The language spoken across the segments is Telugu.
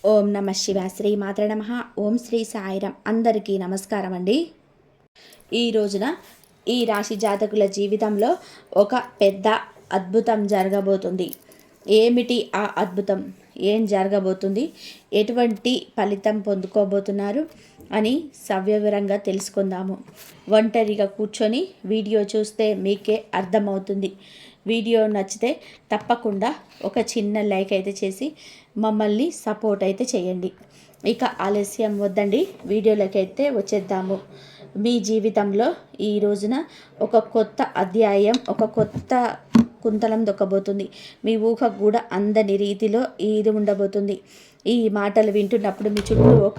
ఓం నమ శివ శ్రీ మాత్ర నమ. ఓం శ్రీ సాయిరం. అందరికీ నమస్కారం అండి. ఈ రోజున ఈ రాశి జాతకుల జీవితంలో ఒక పెద్ద అద్భుతం జరగబోతుంది. ఏమిటి ఆ అద్భుతం? ఏం జరగబోతుంది? ఎటువంటి ఫలితం పొందుకోబోతున్నారు అని సవివరంగా తెలుసుకుందాము. ఒంటరిగా కూర్చొని వీడియో చూస్తే మీకే అర్థమవుతుంది. వీడియో నచ్చితే తప్పకుండా ఒక చిన్న లైక్ అయితే చేసి మమ్మల్ని సపోర్ట్ అయితే చేయండి. ఇక ఆలస్యం వద్దండి, వీడియోలోకి అయితే వచ్చేద్దాము. మీ జీవితంలో ఈ రోజున ఒక కొత్త అధ్యాయం, ఒక కొత్త కుంతలం దొక్కబోతుంది. మీ ఊహకు కూడా అందని రీతిలో ఇది ఉండబోతుంది. ఈ మాటలు వింటున్నప్పుడు మీ చుట్టూ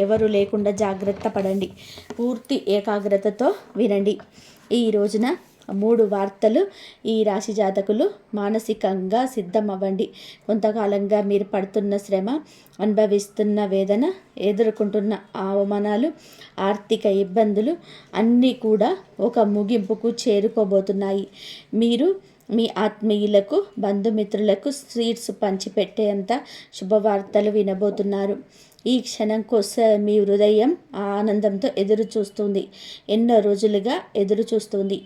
ఎవరు లేకుండా జాగ్రత్త పడండి. పూర్తి ఏకాగ్రతతో వినండి. ఈ రోజున 3 వార్తలు ఈ రాశి జాతకులు మానసికంగా సిద్ధమవ్వండి. కొంతకాలంగా మీరు పడుతున్న శ్రమ, అనుభవిస్తున్న వేదన, ఎదుర్కొంటున్న అవమానాలు, ఆర్థిక ఇబ్బందులు అన్నీ కూడా ఒక ముగింపుకు చేరుకోబోతున్నాయి. మీరు మీ ఆత్మీయులకు, బంధుమిత్రులకు స్వీట్స్ పంచిపెట్టేంత శుభవార్తలు వినబోతున్నారు. ఈ క్షణం కోసం మీ హృదయం ఆనందంతో ఎదురు చూస్తుంది. ఎన్నో రోజులుగా ఎదురు చూస్తుంది.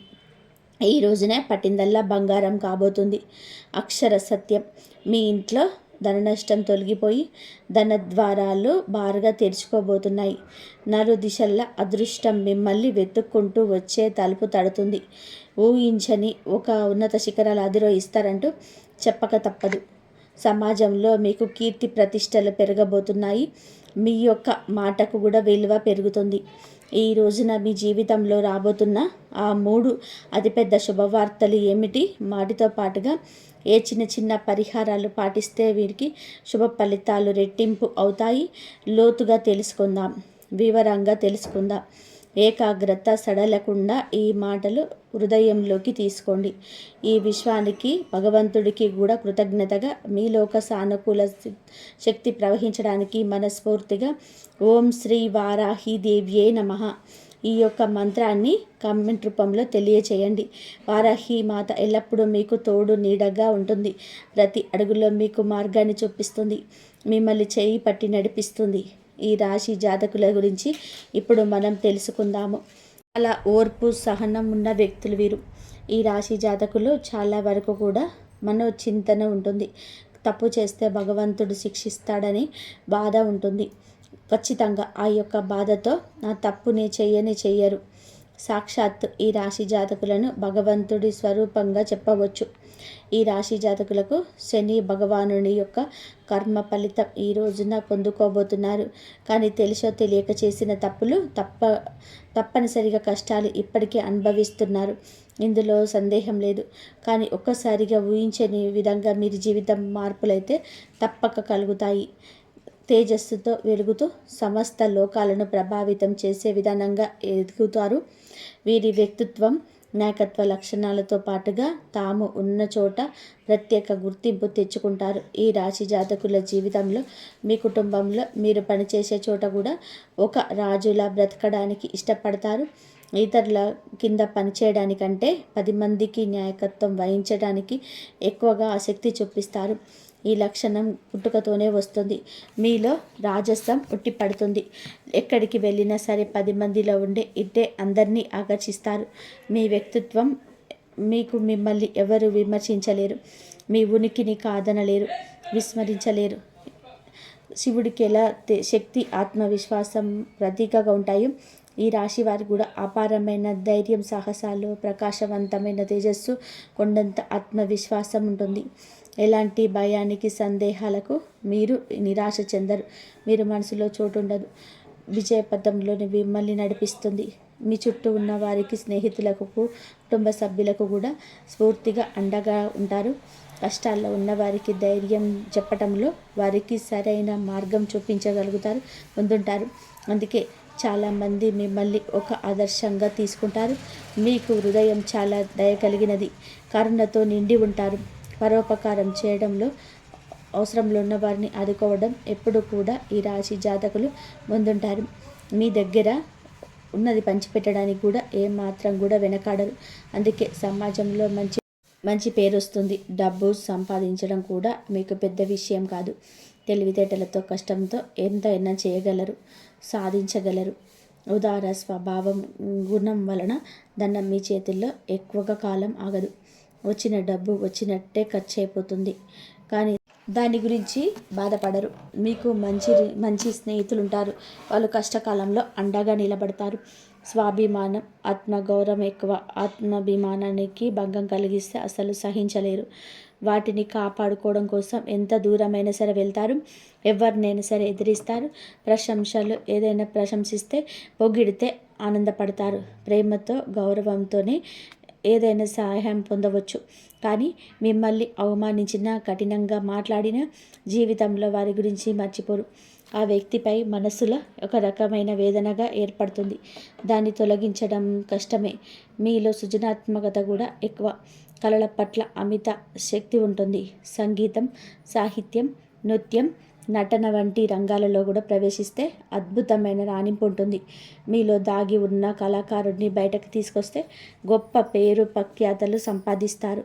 ఈ రోజునే పట్టిందల్లా బంగారం కాబోతుంది. అక్షర సత్యం. మీ ఇంట్లో ధన నష్టం తొలగిపోయి ధన ద్వారాలు బారుగా తెరుచుకోబోతున్నాయి. నలు దిశల్లా అదృష్టం మిమ్మల్ని వెతుక్కుంటూ వచ్చే తలుపు తడుతుంది. ఊహించని ఒక ఉన్నత శిఖరాలు అధిరోహిస్తారంటూ చెప్పక తప్పదు. సమాజంలో మీకు కీర్తి ప్రతిష్టలు పెరగబోతున్నాయి. మీ యొక్క మాటకు కూడా విలువ పెరుగుతుంది. ఈ రోజున మీ జీవితంలో రాబోతున్న ఆ 3 అతిపెద్ద శుభవార్తలు ఏమిటి? వాటితో పాటుగా ఏ చిన్న చిన్న పరిహారాలు పాటిస్తే వీరికి శుభ ఫలితాలు రెట్టింపు అవుతాయి? లోతుగా తెలుసుకుందాం, వివరంగా తెలుసుకుందాం. ఏకాగ్రత సడలకుండా ఈ మాటలు హృదయంలోకి తీసుకోండి. ఈ విశ్వానికి, భగవంతుడికి కూడా కృతజ్ఞతగా మీలోక సానుకూల శక్తి ప్రవహించడానికి మనస్ఫూర్తిగా ఓం శ్రీ వారాహి దేవ్యే నమః ఈ యొక్క మంత్రాన్ని కామెంట్ రూపంలో తెలియచేయండి. వారాహి మాత ఎల్లప్పుడూ మీకు తోడు నీడగా ఉంటుంది. ప్రతి అడుగులో మీకు మార్గాన్ని చూపిస్తుంది. మిమ్మల్ని చేయి పట్టి నడిపిస్తుంది. ఈ రాశి జాతకుల గురించి ఇప్పుడు మనం తెలుసుకుందాము. చాలా ఓర్పు, సహనం ఉన్న వ్యక్తులు వీరు. ఈ రాశి జాతకులు చాలా వరకు కూడా మనోచింతన ఉంటుంది. తప్పు చేస్తే భగవంతుడు శిక్షిస్తాడని బాధ ఉంటుంది. ఖచ్చితంగా ఆ యొక్క బాధతో నా తప్పుని చెయ్యరు. సాక్షాత్ ఈ రాశి జాతకులను భగవంతుడి స్వరూపంగా చెప్పవచ్చు. ఈ రాశి జాతకులకు శని భగవానుని యొక్క కర్మ ఫలితం ఈ రోజున పొందుకోబోతున్నారు. కానీ తెలుసో తెలియక చేసిన తప్పులు తప్పనిసరిగా కష్టాలు ఇప్పటికే అనుభవిస్తున్నారు. ఇందులో సందేహం లేదు. కానీ ఒక్కసారిగా ఊహించని విధంగా మీరు జీవితం మార్పులైతే తప్పక కలుగుతాయి. తేజస్సుతో వెలుగుతూ సమస్త లోకాలను ప్రభావితం చేసే విధానంగా ఎదుగుతారు. వీరి వ్యక్తిత్వం, నాయకత్వ లక్షణాలతో పాటుగా తాము ఉన్న చోట ప్రత్యేక గుర్తింపు తెచ్చుకుంటారు. ఈ రాశి జాతకుల జీవితంలో, మీ కుటుంబంలో, మీరు పనిచేసే చోట కూడా ఒక రాజులా బ్రతకడానికి ఇష్టపడతారు. ఇతరుల కింద పనిచేయడానికంటే 10 మందికి నాయకత్వం వహించడానికి ఎక్కువగా ఆసక్తి చూపిస్తారు. ఈ లక్షణం పుట్టుకతోనే వస్తుంది. మీలో రాజసం ఉట్టిపడుతుంది. ఎక్కడికి వెళ్ళినా సరే 10 మందిలో ఉండే ఇట్టే అందరినీ ఆకర్షిస్తారు. మీ వ్యక్తిత్వం మిమ్మల్ని ఎవరు విమర్శించలేరు. మీ ఉనికిని కాదనలేరు, విస్మరించలేరు. శివుడికి ఎలా శక్తి, ఆత్మవిశ్వాసం ప్రతీకగా ఉంటాయో ఈ రాశి వారికి కూడా అపారమైన ధైర్యం, సాహసాలు, ప్రకాశవంతమైన తేజస్సు, కొండంత ఆత్మవిశ్వాసం ఉంటుంది. ఎలాంటి భయానికి, సందేహాలకు మీరు నిరాశ చెందరు. మీరు మనసులో చోటు ఉండదు. విజయపథంలోని మిమ్మల్ని నడిపిస్తుంది. మీ చుట్టూ ఉన్న వారికి, స్నేహితులకు, కుటుంబ సభ్యులకు కూడా స్ఫూర్తిగా అండగా ఉంటారు. కష్టాల్లో ఉన్న వారికి ధైర్యం చెప్పటంలో వారికి సరైన మార్గం చూపించగలుగుతారు, ముందుంటారు. అందుకే చాలామంది మిమ్మల్ని ఒక ఆదర్శంగా తీసుకుంటారు. మీకు హృదయం చాలా దయ కలిగినది, కరుణతో నిండి ఉంటారు. పరోపకారం చేయడంలో, అవసరంలో ఉన్న వారిని ఆదుకోవడం ఎప్పుడు కూడా ఈ రాశి జాతకులు ముందుంటారు. మీ దగ్గర ఉన్నది పంచిపెట్టడానికి కూడా ఏమాత్రం కూడా వెనకాడరు. అందుకే సమాజంలో మంచి పేరు వస్తుంది. డబ్బు సంపాదించడం కూడా మీకు పెద్ద విషయం కాదు. తెలివితేటలతో కష్టంతో ఎంతైనా చేయగలరు, సాధించగలరు. ఉదార స్వభావం గుణం వలన ధనం మీ చేతుల్లో ఎక్కువగా కాలం ఆగదు. వచ్చిన డబ్బు వచ్చినట్టే ఖర్చు అయిపోతుంది, కానీ దాని గురించి బాధపడరు. మీకు మంచి స్నేహితులు ఉంటారు. వాళ్ళు కష్టకాలంలో అండగా నిలబడతారు. స్వాభిమానం, ఆత్మగౌరవం ఎక్కువ. ఆత్మాభిమానానికి భంగం కలిగిస్తే అసలు సహించలేరు. వాటిని కాపాడుకోవడం కోసం ఎంత దూరమైనా సరే వెళ్తారు. ఎవరినైనా సరే ఎదిరిస్తారు. ఏదైనా ప్రశంసిస్తే, పొగిడితే ఆనందపడతారు. ప్రేమతో, గౌరవంతోనే ఏదైనా సహాయం పొందవచ్చు. కానీ మిమ్మల్ని అవమానించినా, కఠినంగా మాట్లాడినా జీవితంలో వారి గురించి మర్చిపోరు. ఆ వ్యక్తిపై మనసులో ఒక రకమైన వేదనగా ఏర్పడుతుంది. దాన్ని తొలగించడం కష్టమే. మీలో సృజనాత్మకత కూడా ఎక్కువ. కళల పట్ల అమిత శక్తి ఉంటుంది. సంగీతం, సాహిత్యం, నృత్యం, నటన వంటి రంగాలలో కూడా ప్రవేశిస్తే అద్భుతమైన రాణింపు ఉంటుంది. మీలో దాగి ఉన్న కళాకారుడిని బయటకు తీసుకొస్తే గొప్ప పేరు ప్రఖ్యాతలు సంపాదిస్తారు.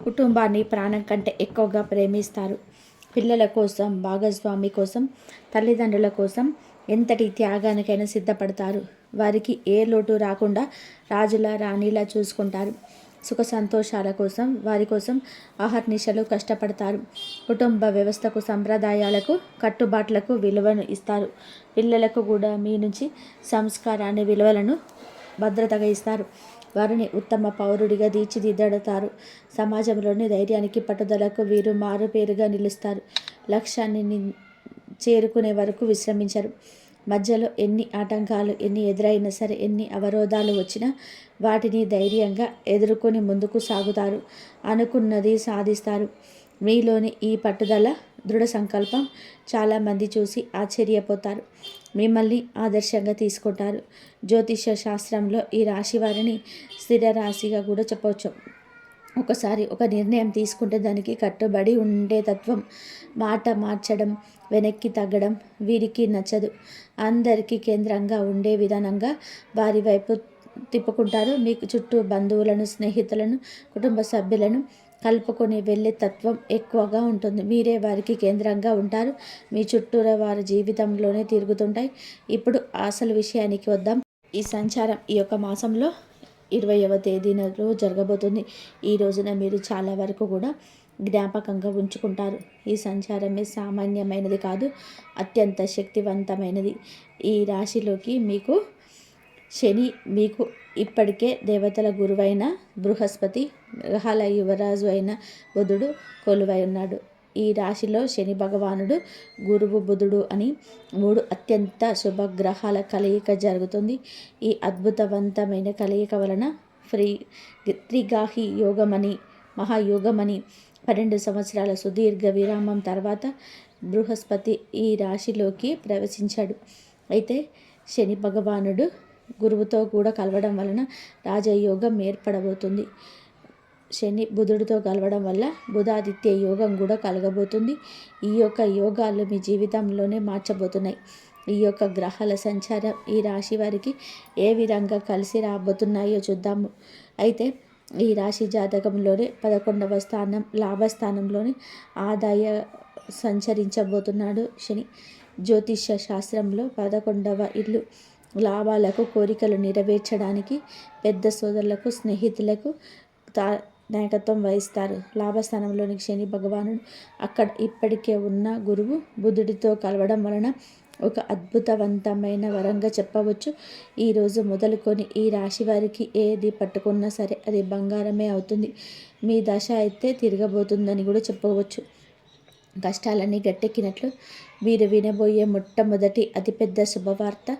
కుటుంబాన్ని ప్రాణం కంటే ఎక్కువగా ప్రేమిస్తారు. పిల్లల కోసం, భాగస్వామి కోసం, తల్లిదండ్రుల కోసం ఎంతటి త్యాగానికైనా సిద్ధపడతారు. వారికి ఏ లోటు రాకుండా రాజుల రాణిలా చూసుకుంటారు. సుఖ సంతోషాల కోసం, వారి కోసం అహర్నిశలు కష్టపడతారు. కుటుంబ వ్యవస్థకు, సంప్రదాయాలకు, కట్టుబాట్లకు విలువను ఇస్తారు. పిల్లలకు కూడా మీ నుంచి సంస్కారాన్ని, విలువలను భద్రతగా ఇస్తారు. వారిని ఉత్తమ పౌరుడిగా తీర్చిదిద్దడతారు. సమాజంలోని ధైర్యానికి, పట్టుదలకు వీరు మారు పేరుగా నిలుస్తారు. లక్ష్యాన్ని చేరుకునే వరకు విశ్రమించరు. మధ్యలో ఎన్ని ఆటంకాలు ఎదురైనా సరే, ఎన్ని అవరోధాలు వచ్చినా వాటిని ధైర్యంగా ఎదుర్కొని ముందుకు సాగుతారు. అనుకున్నది సాధిస్తారు. మీలోని ఈ పట్టుదల, దృఢ సంకల్పం చాలామంది చూసి ఆశ్చర్యపోతారు. మిమ్మల్ని ఆదర్శంగా తీసుకుంటారు. జ్యోతిష శాస్త్రంలో ఈ రాశి వారిని స్థిర రాశిగా కూడా చెప్పవచ్చు. ఒకసారి ఒక నిర్ణయం తీసుకుంటే దానికి కట్టుబడి ఉండే తత్వం. మాట మార్చడం, వెనక్కి తగ్గడం వీరికి నచ్చదు. అందరికీ కేంద్రంగా ఉండే విధానంగా వారి వైపు తిప్పుకుంటారు. మీకు చుట్టూ బంధువులను, స్నేహితులను, కుటుంబ సభ్యులను కలుపుకొని వెళ్ళే తత్వం ఎక్కువగా ఉంటుంది. మీరే వారికి కేంద్రంగా ఉంటారు. మీ చుట్టూరా వారి జీవితంలోనే తిరుగుతుంటాయి. ఇప్పుడు అసలు విషయానికి వద్దాం. ఈ సంచారం ఈ యొక్క మాసంలో 20వ తేదీనలో జరగబోతుంది. ఈ రోజున మీరు చాలా వరకు కూడా జ్ఞాపకంగా ఉంచుకుంటారు. ఈ సంచారమే సామాన్యమైనది కాదు, అత్యంత శక్తివంతమైనది. ఈ రాశిలోకి శని మీకు ఇప్పటికే దేవతల గురువైన బృహస్పతి, గ్రహాల యువరాజు అయిన బుధుడు కొలువై ఉన్నాడు. ఈ రాశిలో శని భగవానుడు, గురువు, బుధుడు అని 3 అత్యంత శుభగ్రహాల కలయిక జరుగుతుంది. ఈ అద్భుతవంతమైన కలయిక వలన త్రిగాహి యోగమని, మహాయోగమని 12 సంవత్సరాల సుదీర్ఘ విరామం తర్వాత బృహస్పతి ఈ రాశిలోకి ప్రవేశించాడు. అయితే శని భగవానుడు గురువుతో కూడా కలవడం వలన రాజయోగం ఏర్పడబోతుంది. శని బుధుడితో కలవడం వల్ల బుధాదిత్య యోగం కూడా కలగబోతుంది. ఈ యొక్క యోగాలు మీ జీవితంలోనే మార్చబోతున్నాయి. ఈ యొక్క గ్రహాల సంచారం ఈ రాశి వారికి ఏ విధంగా కలిసి రాబోతున్నాయో చూద్దాము. అయితే ఈ రాశి జాతకంలోనే 11వ స్థానం, లాభస్థానంలోని ఆదాయ సంచరించబోతున్నాడు శని. జ్యోతిష్య శాస్త్రంలో 11వ ఇల్లు లాభాలకు, కోరికలు నెరవేర్చడానికి పెద్ద సోదరులకు, స్నేహితులకు నాయకత్వం వహిస్తారు. లాభస్థానంలోని శని భగవానుడు అక్కడ ఇప్పటికే ఉన్న గురువు బుధుడితో కలవడం వలన ఒక అద్భుతవంతమైన వరంగా చెప్పవచ్చు. ఈరోజు మొదలుకొని ఈ రాశి వారికి ఏది పట్టుకున్నా సరే అది బంగారమే అవుతుంది. మీ దశ అయితే తిరగబోతుందని కూడా చెప్పవచ్చు. కష్టాలన్నీ గట్టెక్కినట్లు మీరు వినబోయే మొట్టమొదటి అతిపెద్ద శుభవార్త.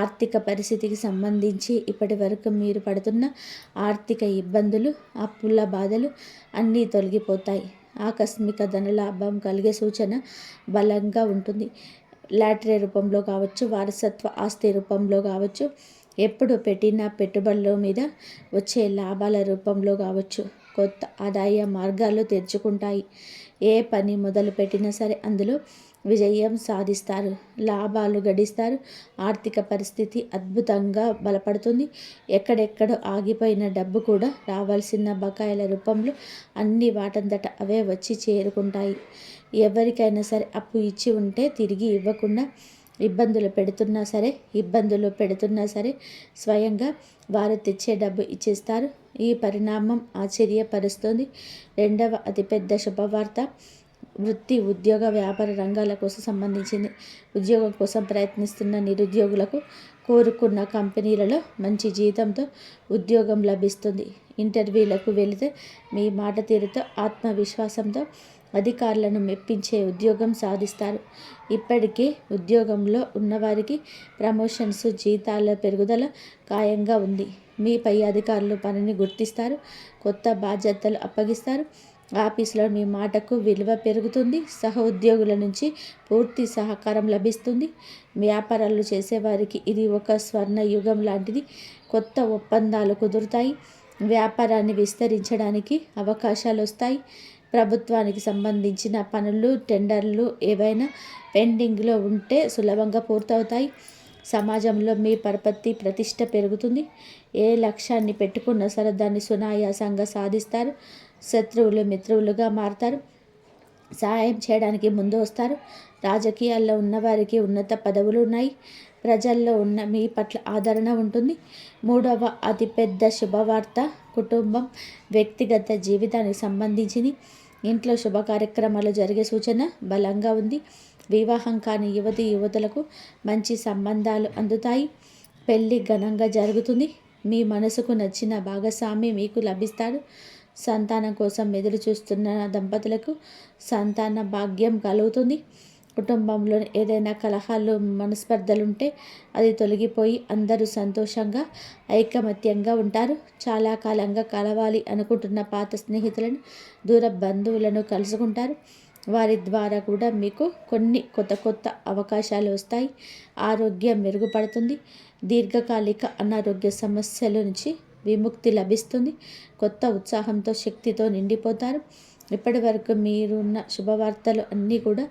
ఆర్థిక పరిస్థితికి సంబంధించి ఇప్పటి వరకు మీరు పడుతున్న ఆర్థిక ఇబ్బందులు, అప్పుల బాధలు అన్నీ తొలగిపోతాయి. ఆకస్మిక ధనలాభం కలిగే సూచన బలంగా ఉంటుంది. లాటరీ రూపంలో కావచ్చు, వారసత్వ ఆస్తి రూపంలో కావచ్చు, ఎప్పుడు పెట్టిన పెట్టుబడుల మీద వచ్చే లాభాల రూపంలో కావచ్చు, కొత్త ఆదాయ మార్గాలు తెరుచుకుంటాయి. ఏ పని మొదలు పెట్టినా సరే అందులో విజయం సాధిస్తారు, లాభాలు గడిస్తారు. ఆర్థిక పరిస్థితి అద్భుతంగా బలపడుతుంది. ఎక్కడెక్కడో ఆగిపోయిన డబ్బు కూడా రావాల్సిన బకాయిల రూపంలో అన్ని వాటంతట అవే వచ్చి చేరుకుంటాయి. ఎవరికైనా సరే అప్పు ఇచ్చి ఉంటే తిరిగి ఇవ్వకుండా ఇబ్బందులు పెడుతున్నా సరే స్వయంగా వారు తెచ్చే డబ్బు ఇచ్చేస్తారు. ఈ పరిణామం ఆశ్చర్యపరుస్తుంది. రెండవ అతిపెద్ద శుభవార్త వృత్తి, ఉద్యోగ, వ్యాపార రంగాల కోసం సంబంధించింది. ఉద్యోగం కోసం ప్రయత్నిస్తున్న నిరుద్యోగులకు కోరుకున్న కంపెనీలలో మంచి జీతంతో ఉద్యోగం లభిస్తుంది. ఇంటర్వ్యూలకు వెళితే మీ మాట తీరుతో, ఆత్మవిశ్వాసంతో అధికారులను మెప్పించే ఉద్యోగం సాధిస్తారు. ఇప్పటికే ఉద్యోగంలో ఉన్నవారికి ప్రమోషన్స్, జీతాల పెరుగుదల ఖాయంగా ఉంది. మీ పై అధికారులు పనిని గుర్తిస్తారు, కొత్త బాధ్యతలు అప్పగిస్తారు. ఆఫీసులో మీ మాటకు విలువ పెరుగుతుంది. సహ ఉద్యోగుల నుంచి పూర్తి సహకారం లభిస్తుంది. వ్యాపారాలు చేసేవారికి ఇది ఒక స్వర్ణ యుగం లాంటిది. కొత్త ఒప్పందాలు కుదురుతాయి. వ్యాపారాన్ని విస్తరించడానికి అవకాశాలు వస్తాయి. ప్రభుత్వానికి సంబంధించిన పనులు, టెండర్లు ఏవైనా పెండింగ్లో ఉంటే సులభంగా పూర్తవుతాయి. సమాజంలో మీ పరపతి, ప్రతిష్ట పెరుగుతుంది. ఏ లక్ష్యాన్ని పెట్టుకున్నా సరే దాన్ని సునాయాసంగా సాధిస్తారు. శత్రువులు మిత్రువులుగా మారతారు. సహాయం చేయడానికి ముందు వస్తారు. రాజకీయాల్లో ఉన్నవారికి ఉన్నత పదవులు ఉన్నాయి. ప్రజల్లో ఉన్న మీ పట్ల ఆదరణ ఉంటుంది. మూడవ అతిపెద్ద శుభవార్త కుటుంబం, వ్యక్తిగత జీవితానికి సంబంధించింది. ఇంట్లో శుభ కార్యక్రమాలు జరిగే సూచన బలంగా ఉంది. వివాహం కాని యువతులకు మంచి సంబంధాలు అందుతాయి. పెళ్ళి ఘనంగా జరుగుతుంది. మీ మనసుకు నచ్చిన భాగస్వామి మీకు లభిస్తాడు. సంతానం కోసం ఎదురు చూస్తున్న దంపతులకు సంతాన భాగ్యం కలుగుతుంది. కుటుంబంలో ఏదైనా కలహాలు, మనస్పర్ధలుంటే అది తొలగిపోయి అందరూ సంతోషంగా, ఐకమత్యంగా ఉంటారు. చాలా కాలంగా కలవాలి అనుకుంటున్న పాత స్నేహితులను, దూర బంధువులను కలుసుకుంటారు. వారి ద్వారా కూడా మీకు కొన్ని కొత్త అవకాశాలు వస్తాయి. ఆరోగ్యం మెరుగుపడుతుంది. దీర్ఘకాలిక అనారోగ్య సమస్యల నుంచి విముక్తి లభిస్తుంది. కొత్త ఉత్సాహంతో, శక్తితో నిండిపోతారు. ఇప్పటి వరకు మీరున్న శుభవార్తలు అన్నీ కూడా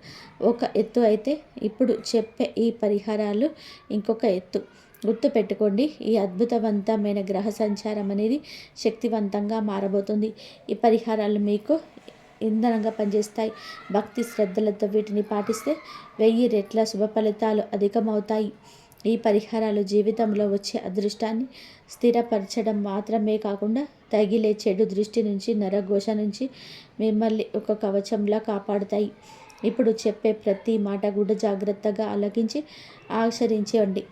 ఒక ఎత్తు అయితే, ఇప్పుడు చెప్పే ఈ పరిహారాలు ఇంకొక ఎత్తు. గుర్తుపెట్టుకోండి, ఈ అద్భుతవంతమైన గ్రహ సంచారం అనేది శక్తివంతంగా మారబోతుంది. ఈ పరిహారాలు మీకు ఇంధనంగా పనిచేస్తాయి. భక్తి శ్రద్ధలతో వీటిని పాటిస్తే 1000 రెట్ల శుభ ఫలితాలు అధికమవుతాయి. ఈ పరిహారాలు జీవితంలో వచ్చే అదృష్టాన్ని స్థిరపరచడం మాత్రమే కాకుండా తగిలే చెడు దృష్టి నుంచి, నరఘోష నుంచి మిమ్మల్ని ఒక కవచంలా కాపాడుతాయి. ఇప్పుడు చెప్పే ప్రతి మాట కూడా జాగ్రత్తగా ఆలకించి ఆచరించండి.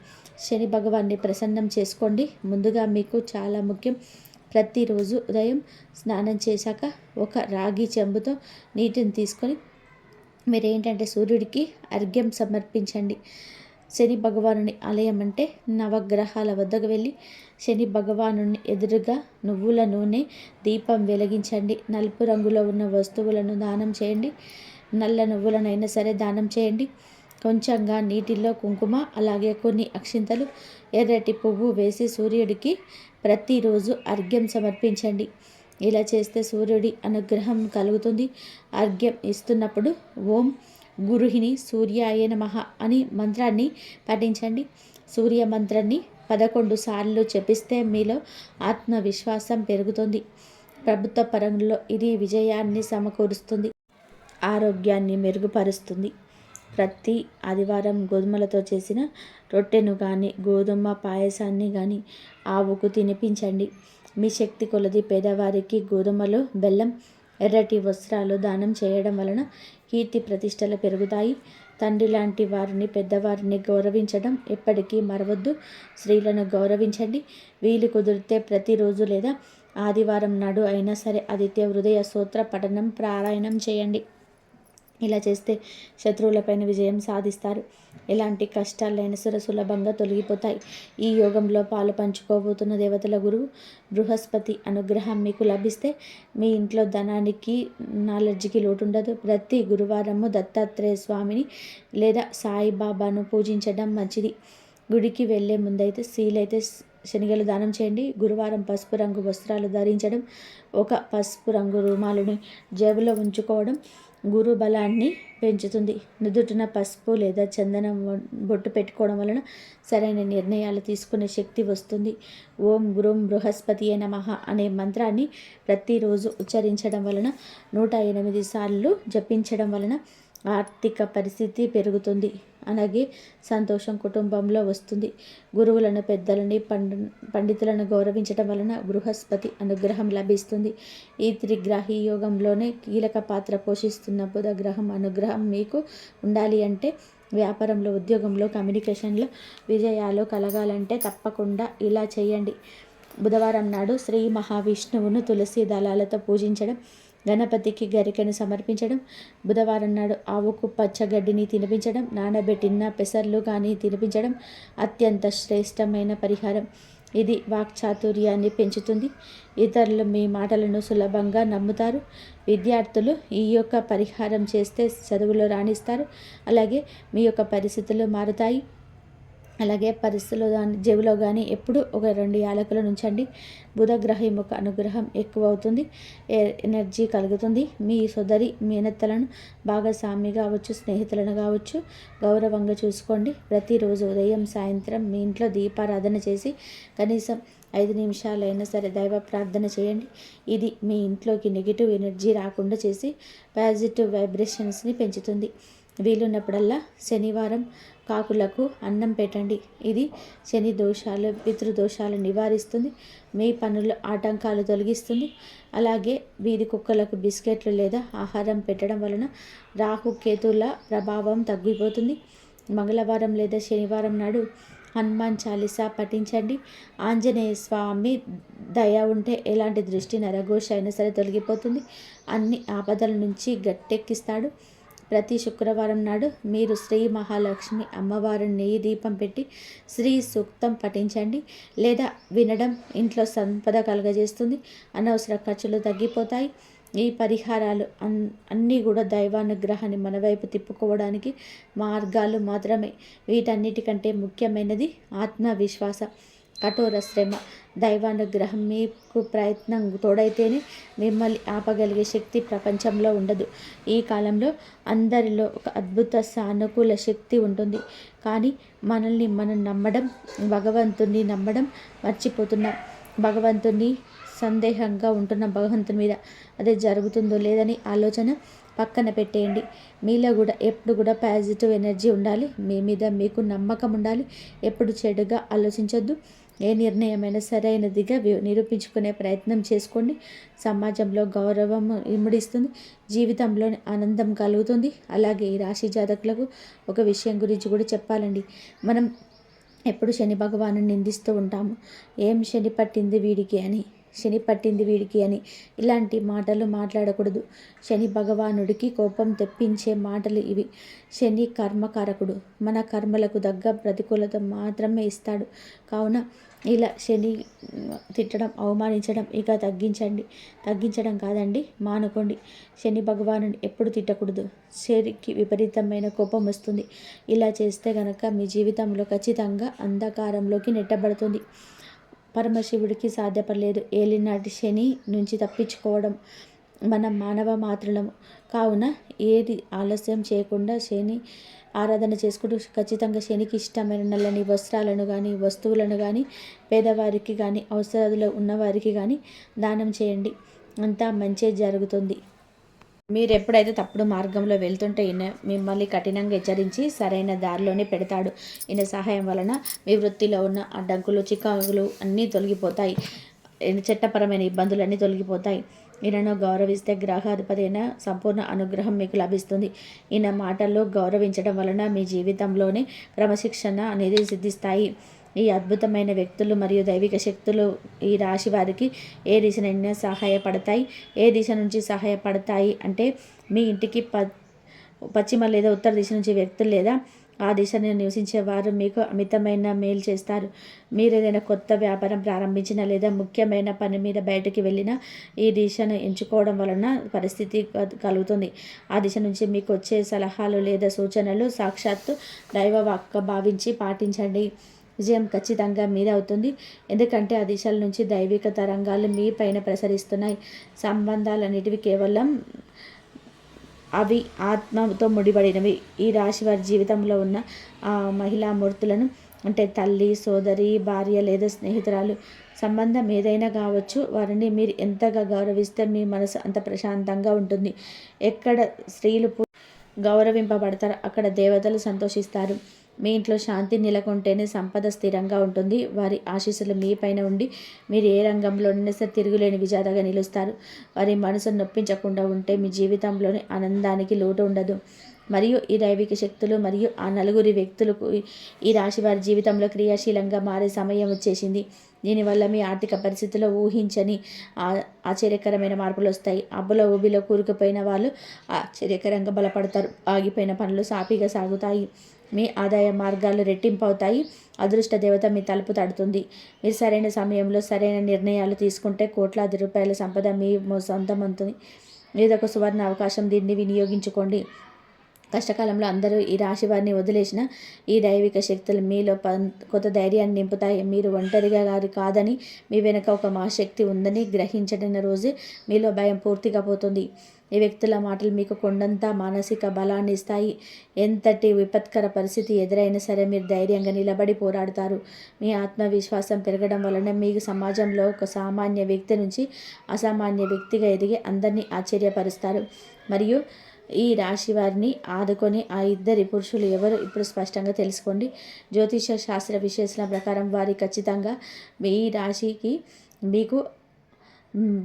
శని భగవాన్ని ప్రసన్నం చేసుకోండి. ముందుగా మీకు చాలా ముఖ్యం, ప్రతిరోజు ఉదయం స్నానం చేశాక ఒక రాగి చెంబుతో నీటిని తీసుకొని మీరేంటంటే సూర్యుడికి అర్ఘ్యం సమర్పించండి. శని భగవానుని ఆలయం అంటే నవగ్రహాల వద్దకు వెళ్ళి శని భగవాను ఎదురుగా నువ్వుల నూనె దీపం వెలిగించండి. నలుపు రంగులో ఉన్న వస్తువులను దానం చేయండి. నల్ల నువ్వులనైనా సరే దానం చేయండి. కొంచెంగా నీటిలో కుంకుమ, అలాగే కొన్ని అక్షింతలు, ఎర్రటి పువ్వు వేసి సూర్యుడికి ప్రతిరోజు అర్ఘ్యం సమర్పించండి. ఇలా చేస్తే సూర్యుడి అనుగ్రహం కలుగుతుంది. అర్ఘ్యం ఇస్తున్నప్పుడు ఓం గురుహిని సూర్యాయ నమః అని మంత్రాన్ని పఠించండి. సూర్య మంత్రాన్ని 11 సార్లు జపిస్తే మీలో ఆత్మవిశ్వాసం పెరుగుతుంది. ప్రభుత్వ పరంలో ఇది విజయాన్ని సమకూరుస్తుంది, ఆరోగ్యాన్ని మెరుగుపరుస్తుంది. ప్రతి ఆదివారం గోధుమలతో చేసిన రొట్టెను కానీ, గోధుమ పాయసాన్ని కానీ ఆవుకు తినిపించండి. మీ శక్తి కొలది పేదవారికి గోధుమలు, బెల్లం, ఎర్రటి వస్త్రాలు దానం చేయడం వలన కీర్తి ప్రతిష్టలు పెరుగుతాయి. తండ్రి లాంటి వారిని, పెద్దవారిని గౌరవించడం ఎప్పటికీ మరవద్దు. స్త్రీలను గౌరవించండి. వీలు కుదిరితే ప్రతిరోజు లేదా ఆదివారం నాడు అయినా సరే ఆదిత్య హృదయ స్తోత్ర పఠనం, పారాయణం చేయండి. ఇలా చేస్తే శత్రువులపైన విజయం సాధిస్తారు. ఎలాంటి కష్టాలైన సులభంగా తొలగిపోతాయి. ఈ యోగంలో పాలు పంచుకోబోతున్న దేవతల గురువు బృహస్పతి అనుగ్రహం మీకు లభిస్తే మీ ఇంట్లో ధనానికి, నాలెడ్జ్కి లోటు ఉండదు. ప్రతి గురువారము దత్తాత్రేయ స్వామిని లేదా సాయిబాబాను పూజించడం మంచిది. గుడికి వెళ్ళే ముందైతే వీలైతే శనగలు దానం చేయండి. గురువారం పసుపు రంగు వస్త్రాలు ధరించడం, ఒక పసుపు రంగు రుమాలుని జేబులో ఉంచుకోవడం, గురు బలాన్ని పెంచుతుంది. నుదుటిన పసుపు లేదా చందనం బొట్టు పెట్టుకోవడం వలన సరైన నిర్ణయాలు తీసుకునే శక్తి వస్తుంది. ఓం గురుం బృహస్పతియే నమః అనే మంత్రాన్ని ప్రతిరోజు ఉచ్చరించడం వలన 108 సార్లు జపించడం వలన ఆర్థిక పరిస్థితి పెరుగుతుంది. అలాగే సంతోషం కుటుంబంలో వస్తుంది. గురువులను, పెద్దలని, పండితులను గౌరవించడం వలన బృహస్పతి అనుగ్రహం లభిస్తుంది. ఈ త్రిగ్రహి యోగంలోనే కీలక పాత్ర పోషిస్తున్న బుధ గ్రహం అనుగ్రహం మీకు ఉండాలి అంటే, వ్యాపారంలో, ఉద్యోగంలో, కమ్యూనికేషన్లో విజయాలు కలగాలంటే తప్పకుండా ఇలా చేయండి. బుధవారం నాడు శ్రీ మహావిష్ణువును తులసి దళాలతో పూజించడం, గణపతికి గరికెను సమర్పించడం, బుధవారం నాడు ఆవుకు పచ్చగడ్డిని తినిపించడం, నానబెట్టిన పెసర్లు కానీ తినిపించడం అత్యంత శ్రేష్టమైన పరిహారం. ఇది వాక్చాతుర్యాన్ని పెంచుతుంది. ఇతరులు మీ మాటలను సులభంగా నమ్ముతారు. విద్యార్థులు ఈ యొక్క పరిహారం చేస్తే చదువులో రాణిస్తారు. అలాగే మీ యొక్క పరిస్థితులు మారుతాయి. అలాగే పరిస్థితుల్లో కానీ జేబులో కానీ ఎప్పుడు ఒక 2 యాలకులు ఉంచండి. బుధగ్రహం యొక్క అనుగ్రహం ఎక్కువ అవుతుంది. ఎనర్జీ కలుగుతుంది. మీ సోదరి మేనత్తలను భాగస్వామి కావచ్చు, స్నేహితులను కావచ్చు గౌరవంగా చూసుకోండి. ప్రతిరోజు ఉదయం, సాయంత్రం మీ ఇంట్లో దీపారాధన చేసి కనీసం 5 నిమిషాలైనా సరే దైవ ప్రార్థన చేయండి. ఇది మీ ఇంట్లోకి నెగిటివ్ ఎనర్జీ రాకుండా చేసి పాజిటివ్ వైబ్రేషన్స్ని పెంచుతుంది. వీలున్నప్పుడల్లా శనివారం కాకులకు అన్నం పెట్టండి. ఇది శని దోషాలు, పితృదోషాలు నివారిస్తుంది. మీ పనుల ఆటంకాలు తొలగిస్తుంది. అలాగే వీధి కుక్కలకు బిస్కెట్లు లేదా ఆహారం పెట్టడం వలన రాహు కేతుల ప్రభావం తగ్గిపోతుంది. మంగళవారం లేదా శనివారం నాడు హనుమాన్ చాలీసా పఠించండి. ఆంజనేయ స్వామి దయ ఉంటే ఎలాంటి దృష్టి నరఘోష అయినా సరే తొలగిపోతుంది. అన్ని ఆపదల నుంచి గట్టెక్కిస్తాడు. ప్రతి శుక్రవారం నాడు మీరు శ్రీ మహాలక్ష్మి అమ్మవారిని నెయ్యి దీపం పెట్టి శ్రీ సూక్తం పఠించండి లేదా వినడం ఇంట్లో సంపద కలుగజేస్తుంది. అనవసర ఖర్చులు తగ్గిపోతాయి. ఈ పరిహారాలు అన్నీ కూడా దైవానుగ్రహాన్ని మన వైపు తిప్పుకోవడానికి మార్గాలు మాత్రమే. వీటన్నిటికంటే ముఖ్యమైనది ఆత్మవిశ్వాసం, కఠోర శ్రమ, దైవానుగ్రహం. మీకు ప్రయత్నం తోడైతేనే మిమ్మల్ని ఆపగలిగే శక్తి ప్రపంచంలో ఉండదు. ఈ కాలంలో అందరిలో ఒక అద్భుత సానుకూల శక్తి ఉంటుంది. కానీ మనల్ని మనం నమ్మడం, భగవంతుని నమ్మడం మర్చిపోతున్నాం. భగవంతుని సందేహంగా ఉంటున్న భగవంతుని మీద అదే జరుగుతుందో లేదని ఆలోచన పక్కన పెట్టేయండి. మీలో కూడా ఎప్పుడు కూడా పాజిటివ్ ఎనర్జీ ఉండాలి. మీ మీద మీకు నమ్మకం ఉండాలి. ఎప్పుడు చెడుగా ఆలోచించొద్దు. ఏ నిర్ణయమైనా సరైనదిగా నిరూపించుకునే ప్రయత్నం చేసుకోండి. సమాజంలో గౌరవం ఇముడిస్తుంది. జీవితంలో ఆనందం కలుగుతుంది. అలాగే ఈ రాశి జాతకులకు ఒక విషయం గురించి కూడా చెప్పాలండి. మనం ఎప్పుడు శని భగవాను నిందిస్తూ ఉంటాము. ఏం శని పట్టింది వీడికి అని, శని పట్టింది వీడికి అని ఇలాంటి మాటలు మాట్లాడకూడదు. శని భగవానుడికి కోపం తెప్పించే మాటలు ఇవి. శని కర్మకారకుడు. మన కర్మలకు తగ్గ ప్రతికూలత మాత్రమే ఇస్తాడు. కావున ఇలా శని తిట్టడం, అవమానించడం ఇక తగ్గించడం కాదండి, మానుకోండి. శని భగవాను ఎప్పుడు తిట్టకూడదు. శనికి విపరీతమైన కోపం వస్తుంది. ఇలా చేస్తే కనుక మీ జీవితంలో ఖచ్చితంగా అంధకారంలోకి నెట్టబడుతుంది. పరమశివుడికి సాధ్యపడలేదు ఏలినాటి శని నుంచి తప్పించుకోవడం. మనం మానవ మాత్రులము. కావున ఏది ఆలస్యం చేయకుండా శని ఆరాధన చేసుకుంటూ ఖచ్చితంగా శనికి ఇష్టమైన నల్లని వస్త్రాలను కానీ, వస్తువులను కానీ, పేదవారికి కానీ, అవసరాలు ఉన్నవారికి కానీ దానం చేయండి. అంతా మంచి జరుగుతుంది. మీరు ఎప్పుడైతే తప్పుడు మార్గంలో వెళ్తుంటే ఈయన మిమ్మల్ని కఠినంగా హెచ్చరించి సరైన దారిలోనే పెడతాడు. ఈయన సహాయం వలన మీ వృత్తిలో ఉన్న అడ్డంకులు, చికాకులు అన్నీ తొలగిపోతాయి. చట్టపరమైన ఇబ్బందులన్నీ తొలగిపోతాయి. ఈయనను గౌరవిస్తే గ్రహాధిపతి అయిన సంపూర్ణ అనుగ్రహం మీకు లభిస్తుంది. ఈయన మాటల్లో గౌరవించడం వలన మీ జీవితంలోనే క్రమశిక్షణ అనేది సిద్ధిస్తాయి. ఈ అద్భుతమైన వ్యక్తులు మరియు దైవిక శక్తులు ఈ రాశి వారికి ఏ దిశనైనా సహాయపడతాయి. ఏ దిశ నుంచి సహాయపడతాయి అంటే, మీ ఇంటికి పశ్చిమ లేదా ఉత్తర దిశ నుంచి వ్యక్తులు లేదా ఆ దిశను నివసించేవారు మీకు అమితమైన మేలు చేస్తారు. మీరు ఏదైనా కొత్త వ్యాపారం ప్రారంభించినా లేదా ముఖ్యమైన పని మీద బయటకు వెళ్ళినా ఈ దిశను ఎంచుకోవడం వలన పరిస్థితి కలుగుతుంది. ఆ దిశ నుంచి మీకు వచ్చే సలహాలు లేదా సూచనలు సాక్షాత్తు దైవవాక్గా భావించి పాటించండి. విజయం ఖచ్చితంగా మీదే అవుతుంది. ఎందుకంటే ఆ దిశల నుంచి దైవిక తరంగాలు మీ పైన ప్రసరిస్తున్నాయి. సంబంధాలన్నిటివి కేవలం అవి ఆత్మతో ముడిపడినవి. ఈ రాశి వారి జీవితంలో ఉన్న ఆ మహిళా మూర్తులను, అంటే తల్లి, సోదరి, భార్య లేదా స్నేహితురాలు సంబంధం ఏదైనా కావచ్చు, వారిని మీరు ఎంతగా గౌరవిస్తే మీ మనసు అంత ప్రశాంతంగా ఉంటుంది. ఎక్కడ స్త్రీలు గౌరవింపబడతారో అక్కడ దేవతలు సంతోషిస్తారు. మీ ఇంట్లో శాంతి నెలకొంటేనే సంపద స్థిరంగా ఉంటుంది. వారి ఆశీస్సులు మీ పైన ఉండి మీరు ఏ రంగంలోనైనా సరే తిరుగులేని విజేతగా నిలుస్తారు. వారి మనసును నొప్పించకుండా ఉంటే మీ జీవితంలోని ఆనందానికి లోటు ఉండదు. మరియు ఈ దైవిక శక్తులు మరియు ఆ నలుగురి వ్యక్తులకు ఈ రాశి వారి జీవితంలో క్రియాశీలంగా మారే సమయం వచ్చేసింది. దీనివల్ల మీ ఆర్థిక పరిస్థితిలో ఊహించని ఆశ్చర్యకరమైన మార్పులు వస్తాయి. అబ్బులో ఊబిలో కూరుకుపోయిన వాళ్ళు ఆశ్చర్యకరంగా బలపడతారు. ఆగిపోయిన పనులు సాఫీగా సాగుతాయి. మీ ఆదాయ మార్గాలు రెట్టింపు అవుతాయి. అదృష్ట దేవత మీ తలుపు తడుతుంది. మీరు సరైన సమయంలో సరైన నిర్ణయాలు తీసుకుంటే కోట్లాది రూపాయల సంపద మీ సొంతమవుతుంది. ఏదొక సువర్ణ అవకాశం, దీన్ని వినియోగించుకోండి. కష్టకాలంలో అందరూ ఈ రాశి వారిని వదిలేసిన ఈ దైవిక శక్తులు మీలో కొత్త ధైర్యాన్ని నింపుతాయి. మీరు ఒంటరిగా గారు కాదని, మీ వెనుక ఒక మహాశక్తి ఉందని గ్రహించడిన రోజే మీలో భయం పూర్తిగా పోతుంది. ఈ వ్యక్తుల మాటలు మీకు కొండంత మానసిక బలాన్ని ఇస్తాయి. ఎంతటి విపత్కర పరిస్థితి ఎదురైనా సరే మీరు ధైర్యంగా నిలబడి పోరాడతారు. మీ ఆత్మవిశ్వాసం పెరగడం వలన మీకు సమాజంలో ఒక సామాన్య వ్యక్తి నుంచి అసామాన్య వ్యక్తిగా ఎదిగి అందరినీ ఆశ్చర్యపరుస్తారు. మరియు ఈ రాశి వారిని ఆదుకొని ఆ ఇద్దరి పురుషులు ఎవరు ఇప్పుడు స్పష్టంగా తెలుసుకోండి. జ్యోతిష శాస్త్ర విశ్లేషణ ప్రకారం వారి ఖచ్చితంగా ఈ రాశికి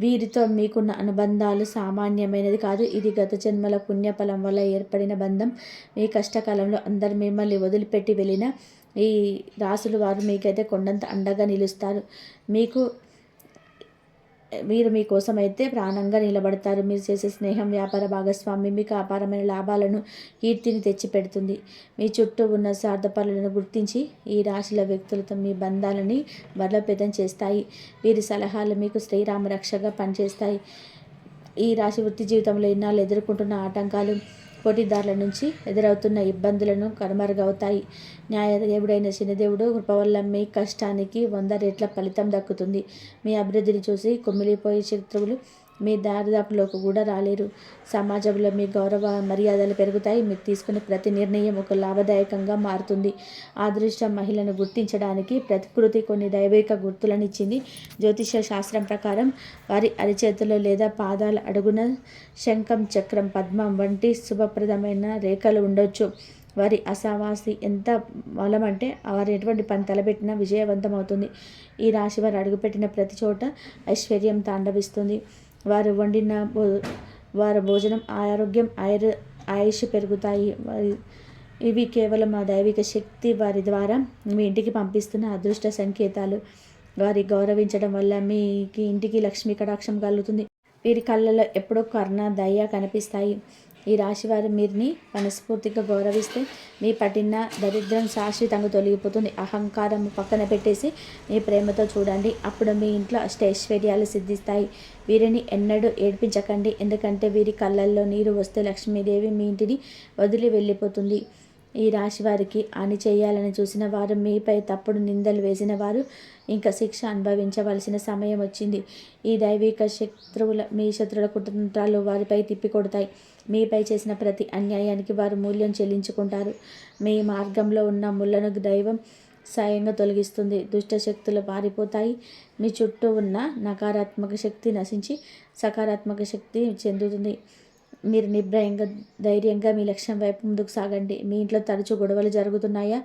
వీరితో మీకున్న అనుబంధాలు సామాన్యమైనది కాదు. ఇది గత జన్మల పుణ్యఫలం వల్ల ఏర్పడిన బంధం. మీ కష్టకాలంలో అందరు మిమ్మల్ని వదిలిపెట్టి వెళ్ళిన ఈ రాసులు వారు మీకైతే కొండంత అండగా నిలుస్తారు. మీరు మీకోసం అయితే ప్రాణంగా నిలబడతారు. మీరు చేసే స్నేహం, వ్యాపార భాగస్వామి మీకు అపారమైన లాభాలను, కీర్తిని తెచ్చిపెడుతుంది. మీ చుట్టూ ఉన్న స్వార్థపరులను గుర్తించి ఈ రాశిల వ్యక్తులతో మీ బంధాలని బలోపేతం చేస్తాయి. వీరి సలహాలు మీకు శ్రీరామ రక్షగా పనిచేస్తాయి. ఈ రాశి వృత్తి జీవితంలో ఇన్నాళ్ళు ఎదుర్కొంటున్న ఆటంకాలు, పోటీదారుల నుంచి ఎదురవుతున్న ఇబ్బందులను కనుమరుగవుతాయి. న్యాయదేవుడైన శనిదేవుడు కృప వల్ల మీ కష్టానికి 100 రెట్ల ఫలితం దక్కుతుంది. మీ అభివృద్ధిని చూసి కుమిలిపోయే శత్రువులు మీ దారిదాపులోకి కూడా రాలేరు. సమాజంలో మీ గౌరవ మర్యాదలు పెరుగుతాయి. మీరు తీసుకునే ప్రతి నిర్ణయం ఒక లాభదాయకంగా మారుతుంది. అదృష్ట మహిళను గుర్తించడానికి ప్రకృతి కొన్ని దైవిక గుర్తులను ఇచ్చింది. జ్యోతిష శాస్త్రం ప్రకారం వారి అరిచేతులు లేదా పాదాల అడుగున శంఖం, చక్రం, పద్మం వంటి శుభప్రదమైన రేఖలు ఉండొచ్చు. వారి అసావాసి ఎంత బలమంటే వారు ఎటువంటి పని తలపెట్టినా విజయవంతమవుతుంది. ఈ రాశి వారు అడుగుపెట్టిన ప్రతి చోట ఐశ్వర్యం తాండవిస్తుంది. వారి భోజనం, ఆరోగ్యం, ఆయుష్ పెరుగుతాయి. ఇవి కేవలం ఆ దైవిక శక్తి వారి ద్వారా మీ ఇంటికి పంపిస్తున్న అదృష్ట సంకేతాలు. వారి గౌరవించడం వల్ల మీ ఇంటికి లక్ష్మీ కటాక్షం కలుగుతుంది. వీరి కళ్ళలో ఎప్పుడో కరుణ, దయ కనిపిస్తాయి. ఈ రాశివారు మీరుని మనస్ఫూర్తిగా గౌరవిస్తే మీ పట్టిన దరిద్రం శాశ్వతంగా తొలగిపోతుంది. అహంకారం పక్కన పెట్టేసి మీ ప్రేమతో చూడండి. అప్పుడు మీ ఇంట్లో అష్టైశ్వర్యాలు సిద్ధిస్తాయి. వీరిని ఎన్నడూ ఏడ్పించకండి. ఎందుకంటే వీరి కళ్ళల్లో నీరు వస్తే లక్ష్మీదేవి మీ ఇంటిని వదిలి వెళ్ళిపోతుంది. ఈ రాశి వారికి హాని చేయాలని చూసిన వారు, మీపై తప్పుడు నిందలు వేసిన వారు ఇంకా శిక్ష అనుభవించవలసిన సమయం వచ్చింది. ఈ దైవిక మీ శత్రువుల కుటుంబాలు వారిపై తిప్పికొడతాయి. మీపై చేసిన ప్రతి అన్యాయానికి వారు మూల్యం చెల్లించుకుంటారు. మీ మార్గంలో ఉన్న ముళ్ళను దైవం స్వయంగా తొలగిస్తుంది. దుష్ట శక్తులు పారిపోతాయి. మీ చుట్టూ ఉన్న నకారాత్మక శక్తి నశించి సకారాత్మక శక్తి చెందుతుంది. మీరు నిర్భయంగా, ధైర్యంగా మీ లక్ష్యం వైపు ముందుకు సాగండి. మీ ఇంట్లో తరచూ గొడవలు జరుగుతున్నాయా?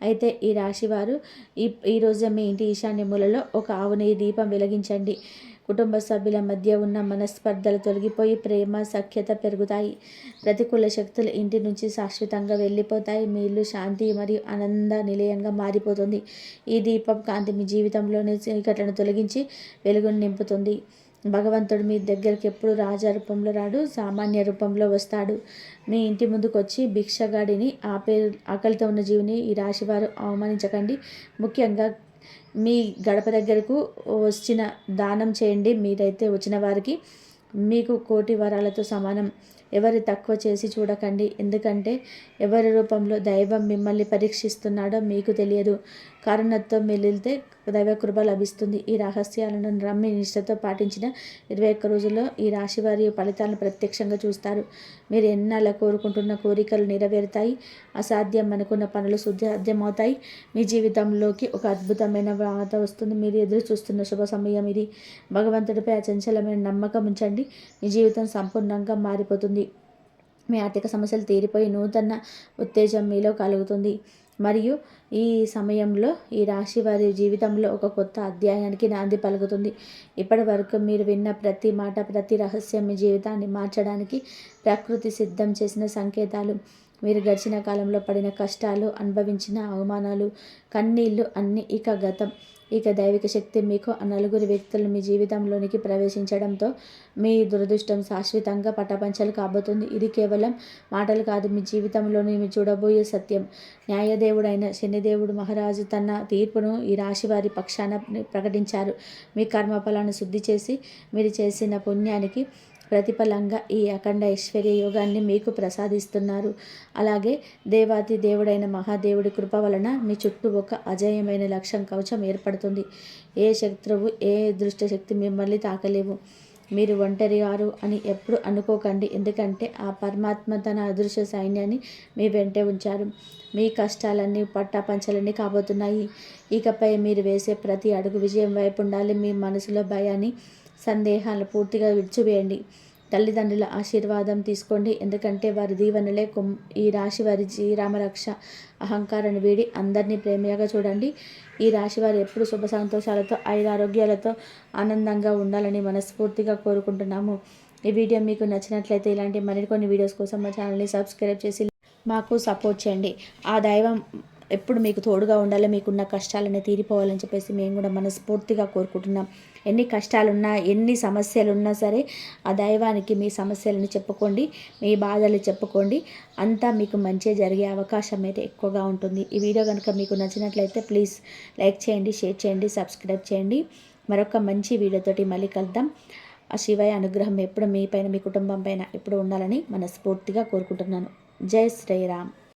అయితే ఈ రాశివారు ఈరోజే మీ ఇంటి ఈశాన్య మూలలో ఒక ఆవు నెయ్యి దీపం వెలిగించండి. కుటుంబ సభ్యుల మధ్య ఉన్న మనస్పర్ధలు తొలగిపోయి ప్రేమ, సఖ్యత పెరుగుతాయి. ప్రతికూల శక్తులు ఇంటి నుంచి శాశ్వతంగా వెళ్ళిపోతాయి. మీ ఇల్లు శాంతి మరియు ఆనంద నిలయంగా మారిపోతుంది. ఈ దీపం కాంతి మీ జీవితంలోని చీకట్లను తొలగించి వెలుగును నింపుతుంది. భగవంతుడు మీ దగ్గరికి ఎప్పుడు రాజా రూపంలో రాడు, సామాన్య రూపంలో వస్తాడు. మీ ఇంటి ముందుకు వచ్చి భిక్షగాడిని, ఆకలితో ఉన్న జీవిని ఈ రాశివారు అవమానించకండి. ముఖ్యంగా మీ గడప దగ్గరకు వచ్చిన దానం చేయండి. మీరైతే వచ్చిన వారికి మీకు కోటి వరాలతో సమానం. ఎవరి తక్కువ చేసి చూడకండి. ఎందుకంటే ఎవరి రూపంలో దైవం మిమ్మల్ని పరీక్షిస్తున్నాడో మీకు తెలియదు. కరుణతో మెలితే దైవ కృప లభిస్తుంది. ఈ రహస్యాలను నమ్మి నిష్ఠతో పాటించిన 21 రోజుల్లో ఈ రాశి వారి ఫలితాలను ప్రత్యక్షంగా చూస్తారు. మీరు ఎన్నాళ్ళ కోరుకుంటున్న కోరికలు నెరవేరుతాయి. అసాధ్యం అనుకున్న పనులు సాధ్యమవుతాయి. మీ జీవితంలోకి ఒక అద్భుతమైన వాత వస్తుంది. మీరు ఎదురు చూస్తున్న శుభ సమయం ఇది. భగవంతుడిపై అచంచలమైన నమ్మకం ఉంచండి. మీ జీవితం సంపూర్ణంగా మారిపోతుంది. మీ ఆర్థిక సమస్యలు తీరిపోయి నూతన ఉత్తేజం మీలో కలుగుతుంది. మరియు ఈ సమయంలో ఈ రాశి వారి జీవితంలో ఒక కొత్త అధ్యాయానికి నాంది పలుకుతుంది. ఇప్పటి వరకు మీరు విన్న ప్రతి మాట, ప్రతి రహస్యం మీ జీవితాన్ని మార్చడానికి ప్రకృతి సిద్ధం చేసిన సంకేతాలు. మీరు గడిచిన కాలంలో పడిన కష్టాలు, అనుభవించిన అవమానాలు, కన్నీళ్ళు అన్నీ ఇక గతం. ఇక దైవిక శక్తి మీకు ఆ నలుగురు వ్యక్తులు మీ జీవితంలోనికి ప్రవేశించడంతో మీ దురదృష్టం శాశ్వతంగా పటాపంచలు కాబోతుంది. ఇది కేవలం మాటలు కాదు, మీ జీవితంలోని మీ చూడబోయే సత్యం. న్యాయదేవుడైన శనిదేవుడు మహారాజు తన తీర్పును ఈ రాశి వారి పక్షాన ప్రకటించారు. మీ కర్మఫలాన్ని శుద్ధి చేసి మీరు చేసిన పుణ్యానికి ప్రతిఫలంగా ఈ అఖండ ఐశ్వర్య యోగాన్ని మీకు ప్రసాదిస్తున్నారు. అలాగే దేవాతి దేవుడైన మహాదేవుడి కృప వలన మీ చుట్టూ ఒక అజేయమైన లక్ష్యం కవచం ఏర్పడుతుంది. ఏ శత్రువు, ఏ దుష్టశక్తి మిమ్మల్ని తాకలేవు. మీరు ఒంటరిగారు అని ఎప్పుడు అనుకోకండి. ఎందుకంటే ఆ పరమాత్మ తన అదృశ్య సైన్యాన్ని మీ వెంటే ఉంచారు. మీ కష్టాలన్నీ పట్టాపంచలన్నీ కాబోతున్నాయి. ఇకపై మీరు వేసే ప్రతి అడుగు విజయం వైపు ఉండాలి. మీ మనసులో భయాన్ని, సందేహాలను పూర్తిగా విడిచివేయండి. తల్లిదండ్రుల ఆశీర్వాదం తీసుకోండి. ఎందుకంటే వారి దీవెనలే ఈ రాశి వారి శ్రీరామరక్ష. అహంకారాన్ని వీడి అందరినీ ప్రేమగా చూడండి. ఈ రాశి వారు ఎప్పుడు శుభ సంతోషాలతో, ఆరోగ్యాలతో ఆనందంగా ఉండాలని మనస్ఫూర్తిగా కోరుకుంటున్నాము. ఈ వీడియో మీకు నచ్చినట్లయితే ఇలాంటి మరికొన్ని వీడియోస్ కోసం మా ఛానల్ని సబ్స్క్రైబ్ చేసి మాకు సపోర్ట్ చేయండి. ఆ దైవం ఎప్పుడు మీకు తోడుగా ఉండాలి, మీకున్న కష్టాలన్నీ తీరిపోవాలని చెప్పేసి మేము కూడా మనస్ఫూర్తిగా కోరుకుంటున్నాం. ఎన్ని కష్టాలున్నా, ఎన్ని సమస్యలున్నా సరే ఆ దైవానికి మీ సమస్యలను చెప్పుకోండి, మీ బాధలు చెప్పుకోండి. అంతా మీకు మంచి జరిగే అవకాశం అయితే ఎక్కువగా ఉంటుంది. ఈ వీడియో కనుక మీకు నచ్చినట్లయితే ప్లీజ్ లైక్ చేయండి, షేర్ చేయండి, సబ్స్క్రైబ్ చేయండి. మరొక మంచి వీడియోతోటి మళ్ళీ కలుద్దాం. ఆ శివయ్య అనుగ్రహం ఎప్పుడు మీ పైన, మీ కుటుంబం పైన ఎప్పుడు ఉండాలని మనస్ఫూర్తిగా కోరుకుంటున్నాను. జై శ్రీరామ్.